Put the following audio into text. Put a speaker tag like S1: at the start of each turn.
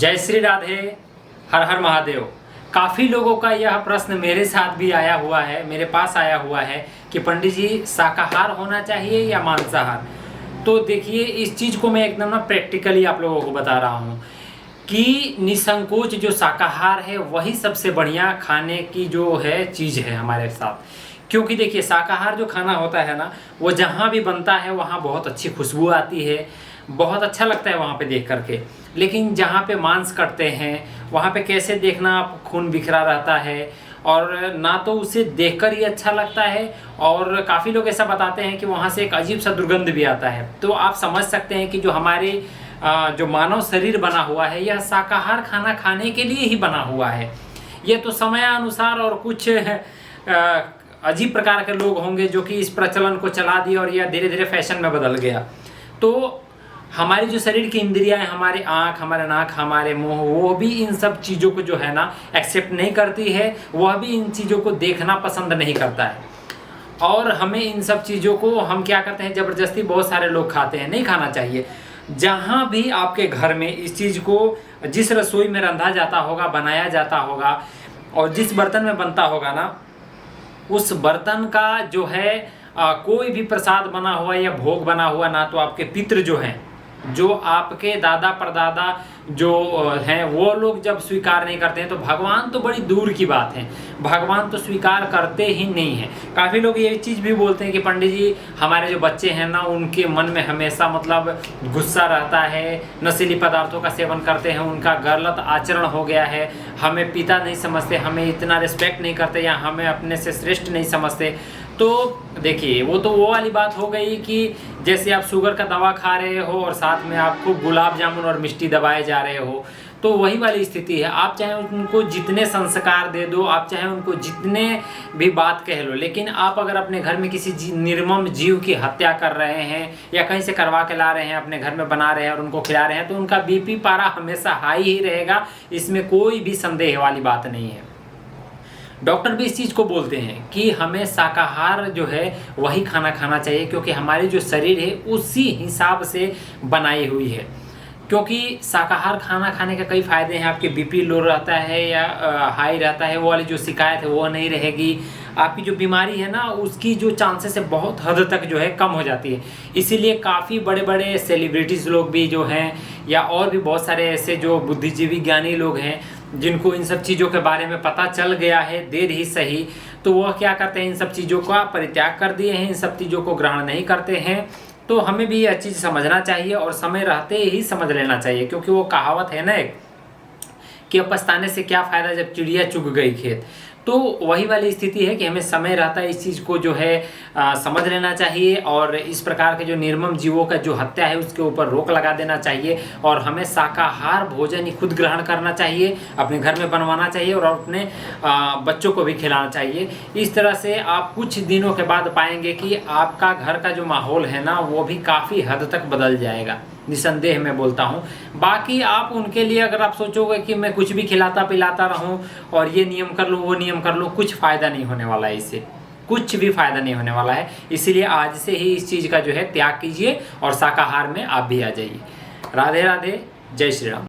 S1: जय श्री राधे। हर हर महादेव। काफ़ी लोगों का यह प्रश्न मेरे साथ भी आया हुआ है, मेरे पास आया हुआ है कि पंडित जी शाकाहार होना चाहिए या मांसाहार। तो देखिए, इस चीज़ को मैं एकदम प्रैक्टिकली आप लोगों को बता रहा हूँ कि निसंकोच जो शाकाहार है वही सबसे बढ़िया खाने की जो है चीज़ है हमारे साथ। क्योंकि देखिए, शाकाहार जो खाना होता है ना, वो जहाँ भी बनता है वहाँ बहुत अच्छी खुशबू आती है, बहुत अच्छा लगता है वहाँ पे देख करके। लेकिन जहाँ पे मांस कटते हैं वहाँ पे कैसे देखना, खून बिखरा रहता है और ना तो उसे देखकर ही अच्छा लगता है, और काफ़ी लोग ऐसा बताते हैं कि वहाँ से एक अजीब सा दुर्गंध भी आता है। तो आप समझ सकते हैं कि जो हमारे जो मानव शरीर बना हुआ है यह शाकाहार खाना खाने के लिए ही बना हुआ है। ये तो समयानुसार और कुछ अजीब प्रकार के लोग होंगे जो कि इस प्रचलन को चला दिए और यह धीरे धीरे फैशन में बदल गया। तो हमारी जो शरीर की इंद्रियां हैं, हमारी आँख, हमारा नाक, हमारे मुंह, वो भी इन सब चीज़ों को जो है ना एक्सेप्ट नहीं करती है, वह भी इन चीज़ों को देखना पसंद नहीं करता है। और हमें इन सब चीज़ों को हम क्या करते हैं, ज़बरदस्ती बहुत सारे लोग खाते हैं। नहीं खाना चाहिए। जहाँ भी आपके घर में इस चीज़ को, जिस रसोई में रंधा जाता होगा, बनाया जाता होगा और जिस बर्तन में बनता होगा ना, उस बर्तन का जो है कोई भी प्रसाद बना हुआ या भोग बना हुआ ना, तो आपके पितृ जो हैं, जो आपके दादा परदादा जो हैं, वो लोग जब स्वीकार नहीं करते हैं तो भगवान तो बड़ी दूर की बात है, भगवान तो स्वीकार करते ही नहीं हैं। काफ़ी लोग ये चीज़ भी बोलते हैं कि पंडित जी, हमारे जो बच्चे हैं ना, उनके मन में हमेशा मतलब गुस्सा रहता है, नशीली पदार्थों का सेवन करते हैं, उनका गलत आचरण हो गया है, हमें पिता नहीं समझते, हमें इतना रिस्पेक्ट नहीं करते या हमें अपने से श्रेष्ठ नहीं समझते। तो देखिए, वो तो वो वाली बात हो गई कि जैसे आप शुगर का दवा खा रहे हो और साथ में आप खूब गुलाब जामुन और मिष्टी दबाए जा रहे हो, तो वही वाली स्थिति है। आप चाहे उनको जितने संस्कार दे दो, आप चाहे उनको जितने भी बात कह लो, लेकिन आप अगर अपने घर में किसी निर्मम जीव की हत्या कर रहे हैं या कहीं से करवा के ला रहे हैं, अपने घर में बना रहे हैं और उनको खिला रहे हैं, तो उनका बीपी पारा हमेशा हाई ही रहेगा। इसमें कोई भी संदेह वाली बात नहीं है। डॉक्टर भी इस चीज़ को बोलते हैं कि हमें शाकाहार जो है वही खाना खाना चाहिए, क्योंकि हमारी जो शरीर है उसी हिसाब से बनाई हुई है। क्योंकि शाकाहार खाना खाने के कई फ़ायदे हैं। आपके बीपी लो रहता है या हाई रहता है, वो वाली जो शिकायत है वो नहीं रहेगी। आपकी जो बीमारी है ना, उसकी जो चांसेस है बहुत हद तक जो है कम हो जाती है। इसीलिए काफ़ी बड़े बड़े सेलिब्रिटीज़ लोग भी जो हैं, या और भी बहुत सारे ऐसे जो बुद्धिजीवी ज्ञानी लोग हैं, जिनको इन सब चीज़ों के बारे में पता चल गया है, देर ही सही, तो वह क्या करते हैं, इन सब चीज़ों का परित्याग कर दिए हैं, इन सब चीज़ों को ग्रहण नहीं करते हैं। तो हमें भी यह चीज़ समझना चाहिए और समय रहते ही समझ लेना चाहिए। क्योंकि वो कहावत है ना एक, कि अब पछताने से क्या फ़ायदा जब चिड़िया चुग गई खेत। तो वही वाली स्थिति है कि हमें समय रहता है इस चीज़ को जो है समझ लेना चाहिए, और इस प्रकार के जो निर्मम जीवों का जो हत्या है उसके ऊपर रोक लगा देना चाहिए। और हमें शाकाहार भोजन ही खुद ग्रहण करना चाहिए, अपने घर में बनवाना चाहिए और अपने बच्चों को भी खिलाना चाहिए। इस तरह से आप कुछ दिनों के बाद पाएंगे कि आपका घर का जो माहौल है ना, वो भी काफ़ी हद तक बदल जाएगा, निसंदेह मैं बोलता हूँ। बाकी आप उनके लिए अगर आप सोचोगे कि मैं कुछ भी खिलाता पिलाता रहूँ और ये नियम कर लूँ वो नियम कर लूँ, कुछ फ़ायदा नहीं होने वाला है, इससे कुछ भी फ़ायदा नहीं होने वाला है। इसीलिए आज से ही इस चीज़ का जो है त्याग कीजिए और शाकाहार में आप भी आ जाइए। राधे राधे। जय श्री राम।